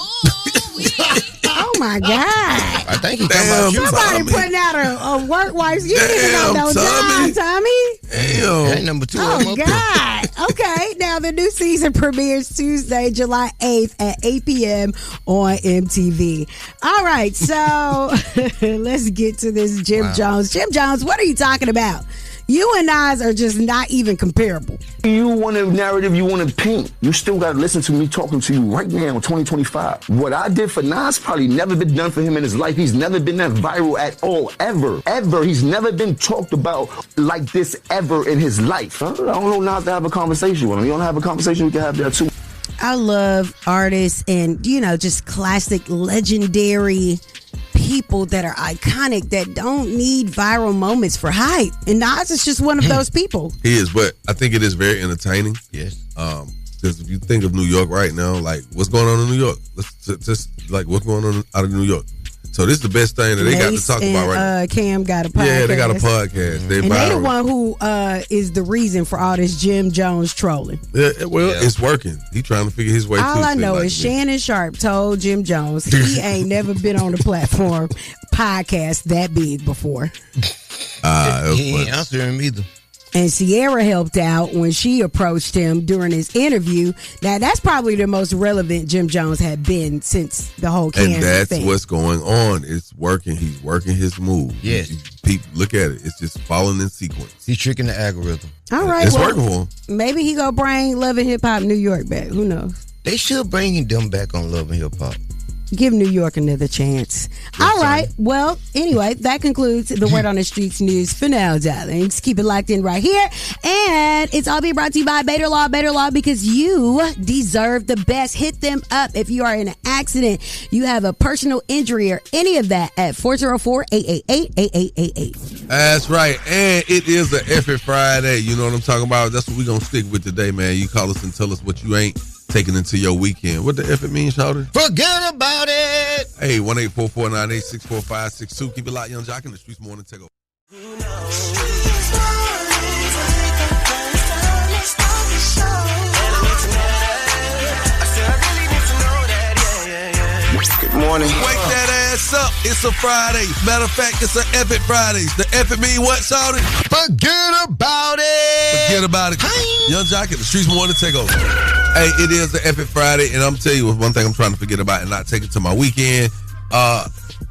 Oh my God! I think he's talking about you. Somebody putting out a work wife. You ain't even got no job, Tommy. Damn. Ain't number 2. Oh God. Okay, now the new season premieres Tuesday, July 8th at 8 p.m. on MTV. All right, so let's get to this Jim Jones. Jim Jones, what are you talking about? You and Nas are just not even comparable. You want a narrative you want to paint. You still got to listen to me talking to you right now in 2025. What I did for Nas probably never been done for him in his life. He's never been that viral at all, ever. He's never been talked about like this ever in his life. I don't know Nas to have a conversation with him. You want to have a conversation, we can have that too. I love artists and, just classic, legendary people that are iconic that don't need viral moments for hype. And Nas is just one of those people. He is, but I think it is very entertaining. Yes. Because if you think of New York right now, like what's going on in New York? Let's just like what's going on out of New York. So this is the best thing that they got to talk about right now. Cam got a podcast. Yeah, they got a podcast. They the one who is the reason for all this Jim Jones trolling. Yeah, it's working. He trying to figure his way. All I know is Shannon Sharp told Jim Jones he ain't never been on a platform podcast that big before. He ain't answering him either. And Sierra helped out when she approached him during his interview. Now, that's probably the most relevant Jim Jones had been since the whole Kansas And that's thing. what's going on. It's working. He's working his move. Yes. People, look at it. It's just following in sequence. He's tricking the algorithm. All right. It's working for him. Maybe he gonna bring Love and Hip Hop New York back. Who knows? They should bring them back on Love and Hip Hop. Give New York another chance. All right. Well, anyway, that concludes the Word on the Streets news for now, darlings. Keep it locked in right here. And it's all being brought to you by Better Law, because you deserve the best. Hit them up if you are in an accident, you have a personal injury or any of that at 404-888-8888. That's right. And it is an F It Friday. You know what I'm talking about? That's what we're going to stick with today, man. You call us and tell us what you ain't taking into your weekend. What the F it mean, shouter? Forget about it. Hey, 1-844-986-4562. Keep it locked, Young Jock in the Streetz Morning Takeover. Good morning. Wake that ass up. It's a Friday. Matter of fact, it's an F It Fridays. The F it mean what, shouter? Forget about it. Forget about it. Young Jock in the Streetz Morning Takeover. Hey, it is the Epic Friday, and I'm telling you one thing I'm trying to forget about and not take it to my weekend.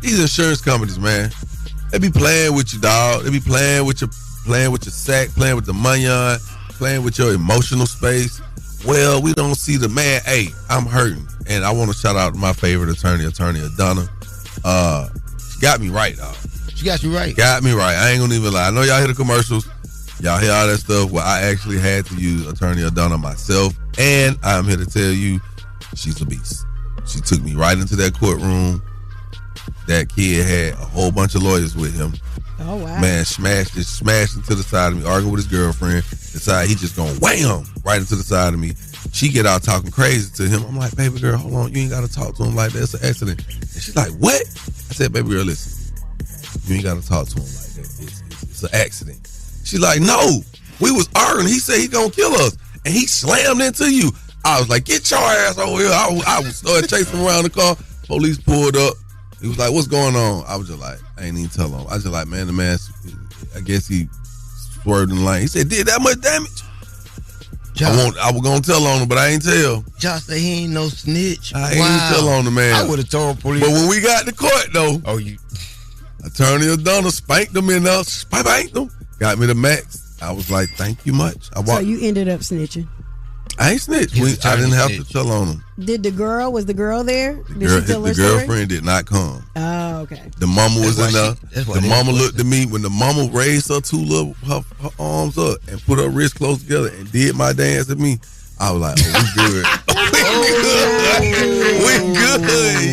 These insurance companies, man, they be playing with you, dog. They be playing with your sack, playing with the money on, playing with your emotional space. Well, we don't see the man. Hey, I'm hurting, and I want to shout out to my favorite attorney Adonna. She got me right, dog. She got you right. Got me right. I ain't gonna even lie. I know y'all hear the commercials. Y'all hear all that stuff. Well, I actually had to use Attorney Adonna myself, and I'm here to tell you, she's a beast. She took me right into that courtroom. That kid had a whole bunch of lawyers with him. Oh, wow. Man, smashed into the side of me, arguing with his girlfriend. Decide he just gonna wham right into the side of me. She get out talking crazy to him. I'm like, baby girl, hold on. You ain't got to talk to him like that. It's an accident. And she's like, what? I said, baby girl, listen. You ain't got to talk to him like that. It's an accident. She's like, no. We was arguing. He said he gonna kill us. And he slammed into you. I was like, get your ass over here. I was started chasing him around the car. Police pulled up. He was like, what's going on? I was just like, I ain't even tell him. I was just like, man, the man, I guess he swerved in the lane. He said, did that much damage? I was going to tell on him, but I ain't tell. Josh said he ain't no snitch. I ain't tell on the man. I would have told police. But when we got to court, though, Attorney Adonna spanked him enough. Spanked him. Got me the max. I was like, thank you much. So you ended up snitching? I ain't snitched. I didn't have to tell on him. Was the girl there? The girlfriend did not come. Oh, okay. The mama was in there. The mama looked at me when the mama raised her her arms up and put her wrists close together and did my dance at me. I was like, oh, we good.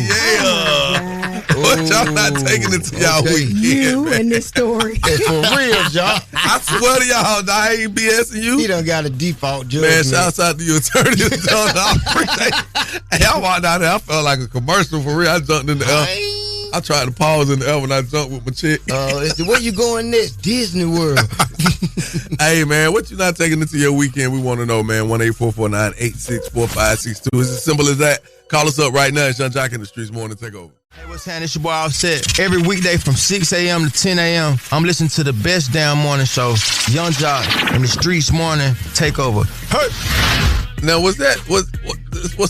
Yeah. What y'all not taking it to y'all weekend? You and this story. For real, y'all. I swear to y'all, I ain't BSing you. He done got a default judgment. Man, shouts out to your attorney. I appreciate it. Hey, I walked out there. I felt like a commercial for real. I jumped in the air. I tried to pause in the air when I jumped with my chick. Where you going next? Disney World. Hey, man, what you not taking into your weekend? We want to know, man. 1-844-986-4562. It's as simple as that. Call us up right now. It's Young Jock in the Streetz Morning Takeover. Hey, what's happening? It's your boy Offset. Every weekday from 6 a.m. to 10 a.m., I'm listening to the best damn morning show, Young Jock in the Streetz Morning Takeover. Hey! Now, was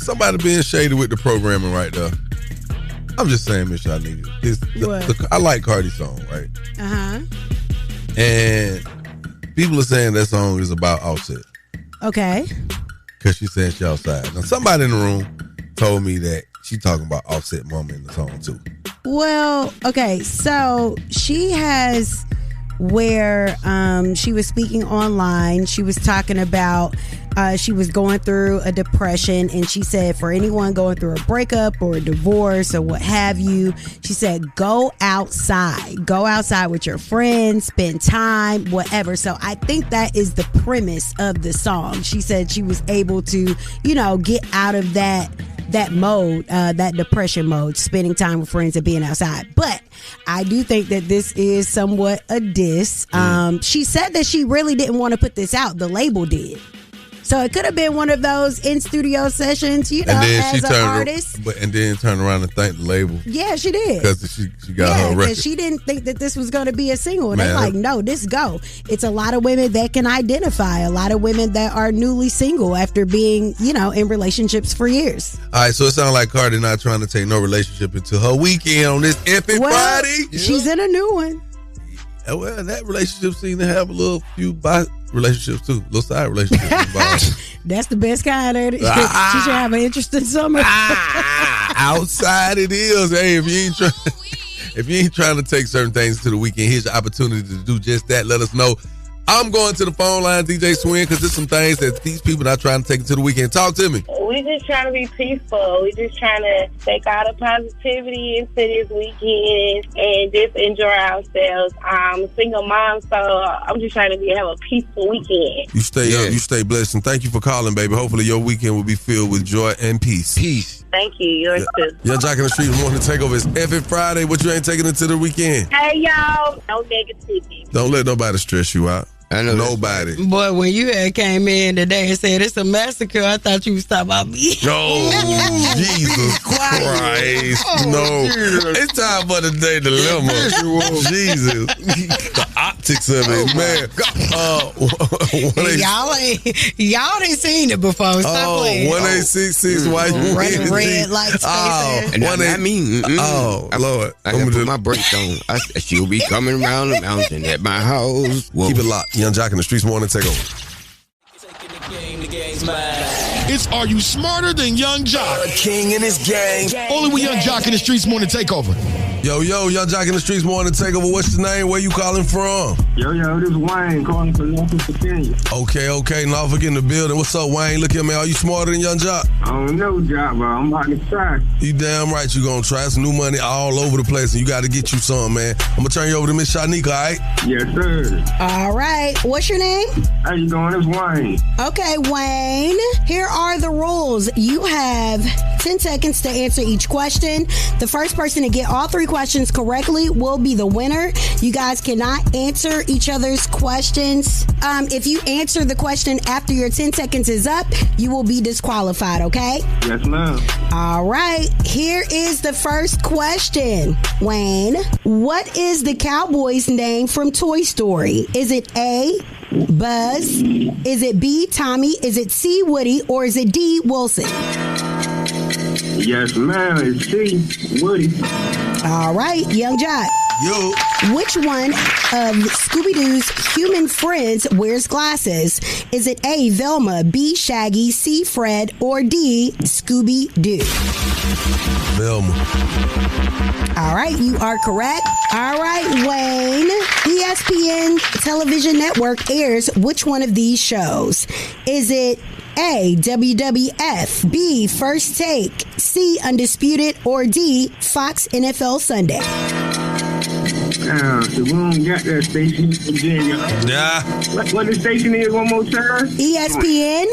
somebody being shady with the programming right there? I'm just saying, Miss Shanika. I like Cardi's song, right? Uh-huh. And people are saying that song is about Offset. Okay. Because she said she outside. Now, somebody in the room told me that she talking about Offset mama in the song, too. Well, okay, so she has where she was speaking online. She was talking about she was going through a depression, and she said for anyone going through a breakup or a divorce or what have you, she said go outside with your friends, spend time, whatever. So I think that is the premise of the song. She said she was able to, get out of that mode, that depression mode, spending time with friends and being outside. But I do think that this is somewhat a diss. She said that she really didn't want to put this out. The label did. So it could have been one of those in-studio sessions, as an artist. And then turned around and thanked the label. Yeah, she did. Because she got her record. Because she didn't think that this was going to be a single. And they're like, no, this go. It's a lot of women that can identify. A lot of women that are newly single after being, in relationships for years. All right, so it sounds like Cardi not trying to take no relationship into her weekend on this Epic Friday. She's in a new one. Well, that relationship seems to have a few relationships too, little side relationships involved. That's the best kind of it. She should have an interesting summer. Outside it is. Hey, if you ain't trying to take certain things to the weekend, here's your opportunity to do just that. Let us know. I'm going to the phone line, DJ Swin, because there's some things that these people not trying to take to the weekend. Talk to me. We just trying to be peaceful. We just trying to take all the positivity into this weekend and just enjoy ourselves. I'm a single mom, so I'm just trying to have a peaceful weekend. You stay blessed, and thank you for calling, baby. Hopefully your weekend will be filled with joy and peace. Peace. Thank you. Yours too. Young Jock in the Streetz Morning Takeover. It's Epic Friday. What you ain't taking into the weekend? Hey, y'all. No negativity. Don't let nobody stress you out. I know Nobody. Boy, when you had came in today and said it's a massacre, I thought you was talking about me. No, Jesus Christ. No. It's time for the day dilemma. Jesus. The optics of it, man. Y'all ain't seen it before. Stop playing. 1866 why you running red lights. And I mean, Lord. I gotta put my brakes on. She'll be coming around the mountain at my house. Whoa. Keep it locked. Young Jock in the Streetz Morning Takeover. It's Are You Smarter Than Young Jock? A king and his gang. Only with Young Jock in the Streetz Morning Takeover. Yo, Young Jock in the Streetz Morning Takeover. What's your name? Where you calling from? Yo, this is Wayne calling from Norfolk, Virginia. Okay. Norfolk in the building. What's up, Wayne? Look here, man. Are you smarter than Young Jock? I don't know, Jock, but I'm about to try. You damn right you gonna try. Some new money all over the place, and you got to get you some, man. I'm gonna turn you over to Miss Shanika, all right? Yes, sir. All right. What's your name? How you doing? It's Wayne. Okay, Wayne. Here are the rules. You have 10 seconds to answer each question. The first person to get all 3 questions correctly will be the winner. You guys cannot answer each other's questions. If you answer the question after your 10 seconds is up, you will be disqualified, okay? Yes, ma'am. All right. Here is the first question. Wayne, what is the cowboy's name from Toy Story? Is it A, Buzz? Is it B, Tommy? Is it C, Woody? Or is it D, Wilson? Yes, ma'am. It's C, Woody. All right, Young Jock. Yo. Which one of Scooby-Doo's human friends wears glasses? Is it A, Velma, B, Shaggy, C, Fred, or D, Scooby-Doo? Velma. All right, you are correct. All right, Wayne. ESPN television network airs which one of these shows? Is it A, WWF, B, First Take, C, Undisputed, or D, Fox NFL Sunday? So we don't got that station in Virginia. Yeah. What the station is one more time? ESPN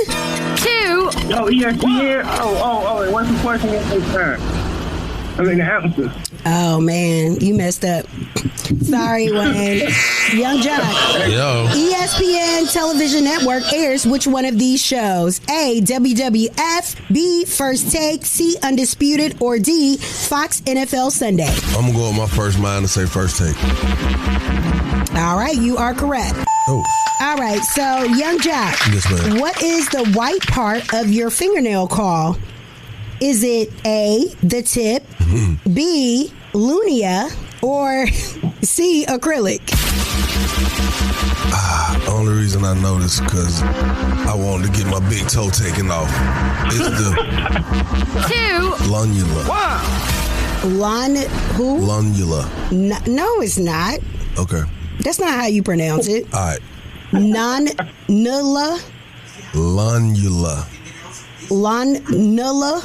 2. Oh, ESPN? Oh, what's the question one more time? I mean, the answer. Oh, man, you messed up. Sorry, Wayne. Young Jock. Yo. ESPN television network airs which one of these shows? A, WWF, B, First Take, C, Undisputed, or D, Fox NFL Sunday? I'm going to go with my first mind and say First Take. All right, you are correct. Oh. All right, so Young Jock. Yes, ma'am. What is the white part of your fingernail called? Is it A, the tip, B, lunia, or C, acrylic? Only reason I know this because I wanted to get my big toe taken off. It's the 2. lunula. Wow. Who? Lunula. No, it's not. Okay. That's not how you pronounce it. All right. Lunula. Lunula. Lunula.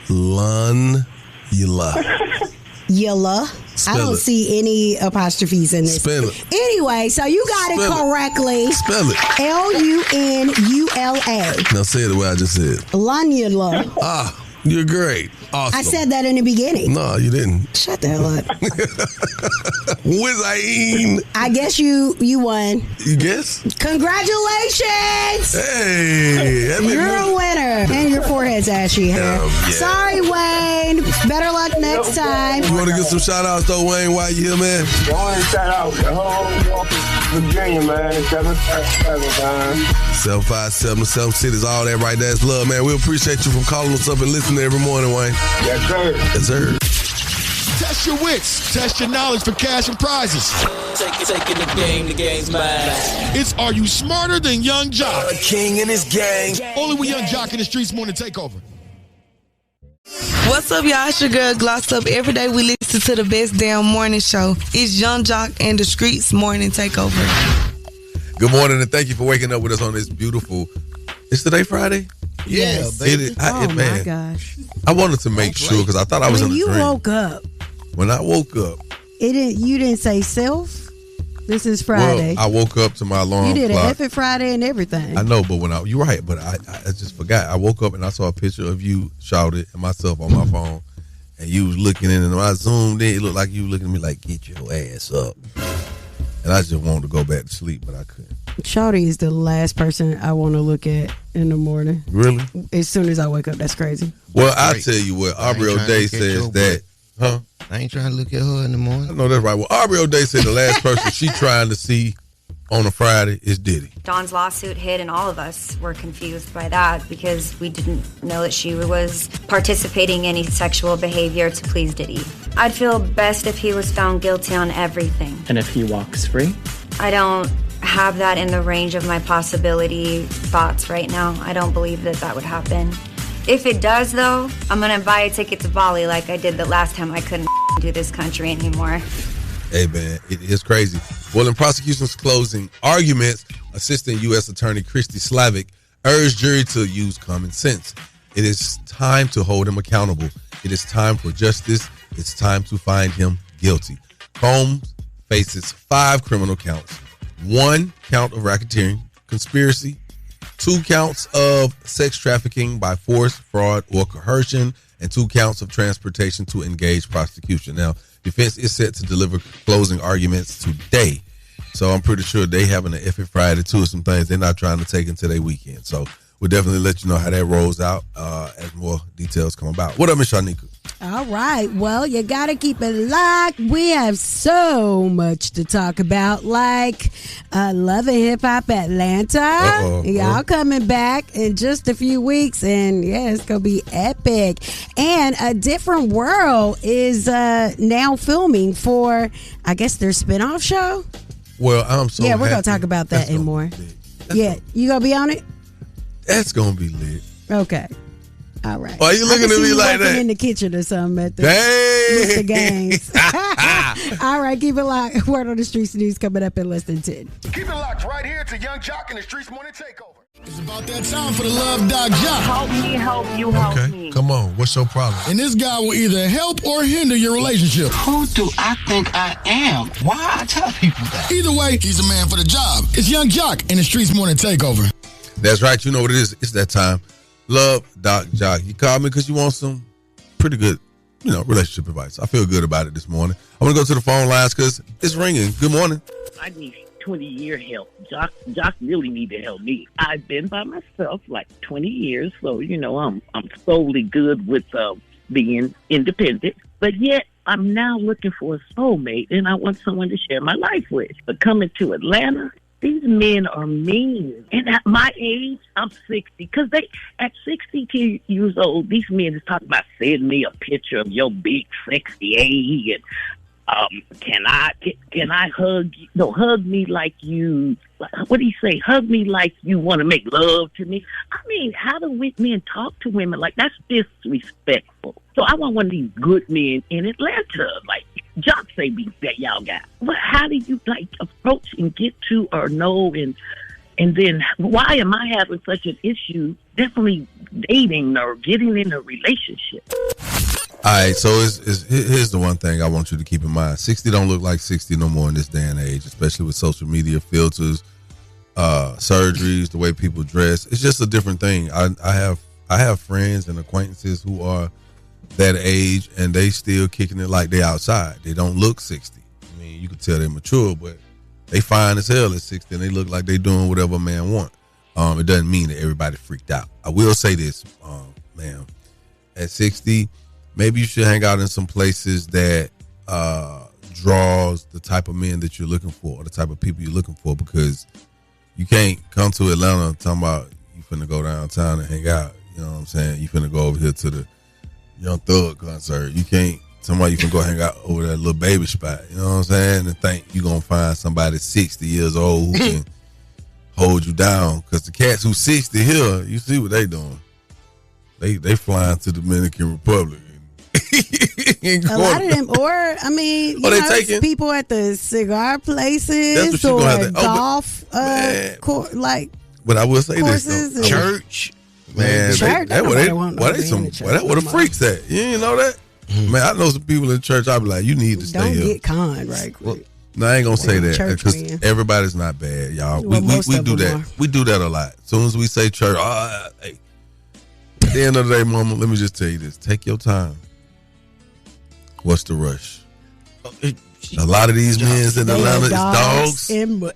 Lunula. Yilla. I don't see any apostrophes in this. Spell it. Anyway, so you got it correctly. Spell it. Lunula. Now say it the way I just said. Lunula. You're great. Awesome. I said that in the beginning. No, you didn't. Shut the hell up. Wizine. I guess you won. You guess? Congratulations. Hey. You're a winner. And your forehead's ashy hair. Yeah. Sorry, Wayne. Better luck next time. You want to get some shout outs though, Wayne, while you here, man? I want to shout out the whole Virginia, man. 757, some cities, all that right there. It's love, man. We appreciate you for calling us up and listening every morning, Wayne. Yes, sir. Yes, sir. Test your wits. Test your knowledge for cash and prizes. Taking the game's mine. It's Are You Smarter Than Young Jock? A king and his gang. Only with Young Jock in the Streetz Morning Takeover. What's up, y'all? It's your girl Gloss Up. Every day we listen to the best damn morning show. It's Young Jock and the Streetz Morning Takeover. Good morning, and thank you for waking up with us on this beautiful. It's today Friday? Yes. Baby. My gosh. I wanted to make sure because I thought I was in a dream. When you woke up, When I woke up, you didn't say self. This is Friday. Well, I woke up to my alarm You did clock. an effing Friday and everything. I know, but you're right, but I just forgot. I woke up and I saw a picture of you shouted and myself on my phone, and you was looking in, and when I zoomed in, it looked like you looking at me like, get your ass up. And I just wanted to go back to sleep, but I couldn't. Shawty is the last person I want to look at in the morning. Really? As soon as I wake up, that's crazy. Well, I'll tell you what, Aubrey O'Day says that, huh? I ain't trying to look at her in the morning. I know that's right. Well, Aubrey O'Day said the last person she trying to see on a Friday is Diddy. Dawn's lawsuit hit, and all of us were confused by that because we didn't know that she was participating in any sexual behavior to please Diddy. I'd feel best if he was found guilty on everything. And if he walks free? I don't have that in the range of my possibility thoughts right now. I don't believe that would happen. If it does, though, I'm going to buy a ticket to Bali like I did the last time I couldn't do this country anymore. Hey, man, it is crazy. Well, in prosecution's closing arguments, Assistant U.S. Attorney Christy Slavic urged jury to use common sense. It is time to hold him accountable. It is time for justice. It's time to find him guilty. Combs faces 5 criminal counts, 1 count of racketeering, conspiracy, 2 counts of sex trafficking by force, fraud, or coercion, and 2 counts of transportation to engage prosecution. Now, defense is set to deliver closing arguments today. So I'm pretty sure they having an effort Friday too, or some things they're not trying to take into their weekend. So we'll definitely let you know how that rolls out as more details come about. What up, Miss Shanika? All right. Well, you got to keep it locked. We have so much to talk about, like Love and Hip Hop Atlanta. Y'all coming back in just a few weeks, and yeah, it's going to be epic. And A Different World is now filming for, I guess, their spinoff show. Well, I'm so we're going to talk about that and more. Yeah, you going to be on it? That's going to be lit. Okay. All right. Why are you looking at me like that? In the kitchen or something at the games. All right, keep it locked. Word on the Streets news coming up in less than 10. Keep it locked right here to Young Jock and the Streetz Morning Takeover. It's about that time for the Love Doc Jock. Help me, help you, help me. Come on. What's your problem? And this guy will either help or hinder your relationship. Who do I think I am? Why I tell people that? Either way, he's a man for the job. It's Young Jock and the Streetz Morning Takeover. That's right. You know what it is. It's that time. Love Doc Jock. You called me because you want some pretty good, relationship advice. I feel good about it this morning. I want to go to the phone lines because it's ringing. Good morning. I need 20-year help. Jock really need to help me. I've been by myself like 20 years, so I'm solely good with being independent. But yet I'm now looking for a soulmate, and I want someone to share my life with. But coming to Atlanta, these men are mean. And at my age, I'm 60. Because at 62 years old, these men is talking about sending me a picture of your big, sexy A. And can I hug you? No, hug me like you, what do you say? Hug me like you want to make love to me. I mean, how do men talk to women like that's disrespectful? So I want one of these good men in Atlanta, like Jock say be that y'all got. But how do you approach and get to or know and then why am I having such an issue definitely dating or getting in a relationship? All right, so here's the one thing I want you to keep in mind. 60 don't look like 60 no more in this day and age, especially with social media filters, surgeries, the way people dress. It's just a different thing. I have friends and acquaintances who are that age and they still kicking it like they outside. They don't look 60. I mean, you can tell they're mature, but they fine as hell at 60 and they look like they doing whatever a man want. It doesn't mean that everybody freaked out. I will say this, ma'am. At 60, maybe you should hang out in some places that draws the type of men that you're looking for, or the type of people you're looking for, because you can't come to Atlanta talking about you finna go downtown and hang out. You know what I'm saying? You finna go over here to the Young Thug concert. You can't somebody you can go hang out over that little baby spot. You know what I'm saying? And think you're gonna find somebody 60 years old who can hold you down. Because the cats who's 60 here, you see what they doing. They flying to the Dominican Republic. A lot of them, or I mean, they taking people at the cigar places or golf, But I will say this though, church, man, church, that where the freaks at? You didn't know that? Man, I know some people in church. I be like, you need to stay here. Don't get conned right quick. No, I ain't gonna say that because everybody's not bad, y'all. We do that. We do that a lot. As soon as we say church, hey. At the end of the day, mama, let me just tell you this. Take your time. What's the rush? A lot of these men in Atlanta is dogs and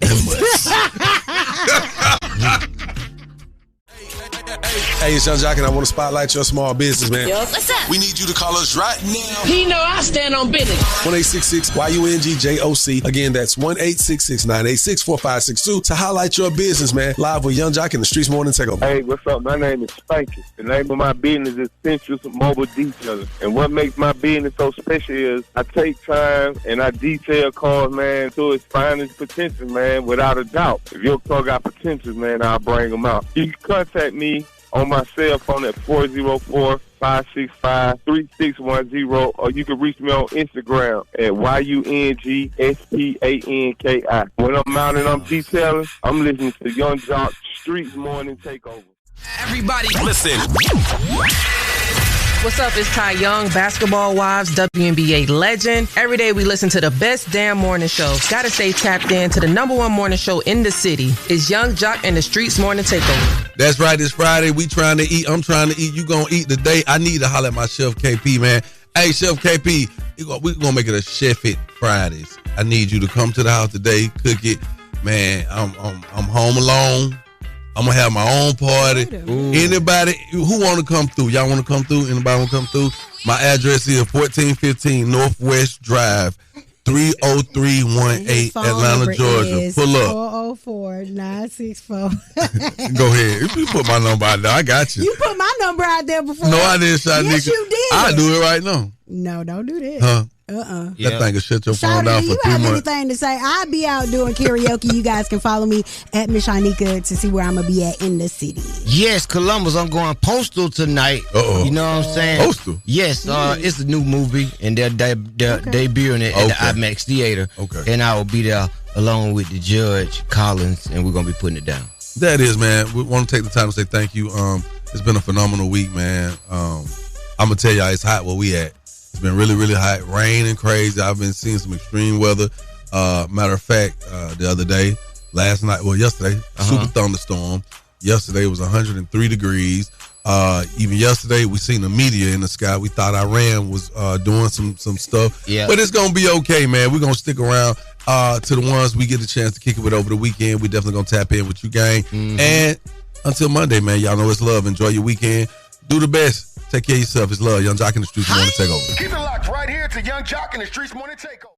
Hey, it's Young Jock, and I want to spotlight your small business, man. Yo, what's up? We need you to call us right now. He know I stand on business. 1-866-YUNGJOC. Again, that's 1-866-986-4562 to highlight your business, man. Live with Young Jock in the Streetz Morning Takeover. Hey, what's up? My name is Spanky. The name of my business is Central Mobile Detailing. And what makes my business so special is I take time and I detail cars, man, to its finest potential, man, without a doubt. If your car got potential, man, I'll bring them out. You can contact me on my cell phone at 404-565-3610, or you can reach me on Instagram at YUNGSPANKI. When I'm out and I'm detailing, I'm listening to Young Jock Streetz Morning Takeover. Everybody listen. What's up? It's Ty Young, Basketball Wives, WNBA legend. Every day we listen to the best damn morning show. Gotta stay tapped in to the #1 morning show in the city. It's Young Jock and the Streetz Morning Takeover. That's right. It's Friday. We trying to eat. I'm trying to eat. You gonna eat today? I need to holler at my Chef KP, man. Hey, Chef KP, we gonna make it a Chef It Fridays. I need you to come to the house today, cook it, man. I'm home alone. I'm gonna have my own party. Ooh. Anybody who want to come through? Y'all want to come through? Anybody want to come through? My address is 1415 Northwest Drive, 30318, Atlanta, Georgia. Pull up. 404-964. Go ahead. You put my number out there. I got you. You put my number out there before. No, I didn't, Shanika. Yes, you did. I do it right now. No, don't do that. Huh? That thing will shut your phone Shawty, down do for you 3 have months. anything to say? I'll be out doing karaoke. You guys can follow me at Miss Shanika to see where I'm going to be at in the city. Yes, Columbus. I'm going postal tonight. Uh-oh. You know what I'm saying? Postal? Yes. It's a new movie, and they're debuting it at the IMAX Theater. Okay. And I will be there along with the Judge Collins, and we're going to be putting it down. That is, man. We want to take the time to say thank you. It's been a phenomenal week, man. I'm going to tell y'all it's hot where we at. It's been really, really hot. Raining crazy. I've been seeing some extreme weather. Matter of fact, the other day, yesterday, super thunderstorm. Yesterday was 103 degrees. Even yesterday, we seen the meteor in the sky. We thought Iran was doing some stuff. Yeah. But it's going to be okay, man. We're going to stick around to the ones we get the chance to kick it with over the weekend. We definitely going to tap in with you, gang. Mm-hmm. And until Monday, man, y'all know it's love. Enjoy your weekend. Do the best. Take care of yourself. It's love. Young Jock in the Streetz Morning Takeover. Keep it locked right here to Young Jock in the Streetz Morning Takeover.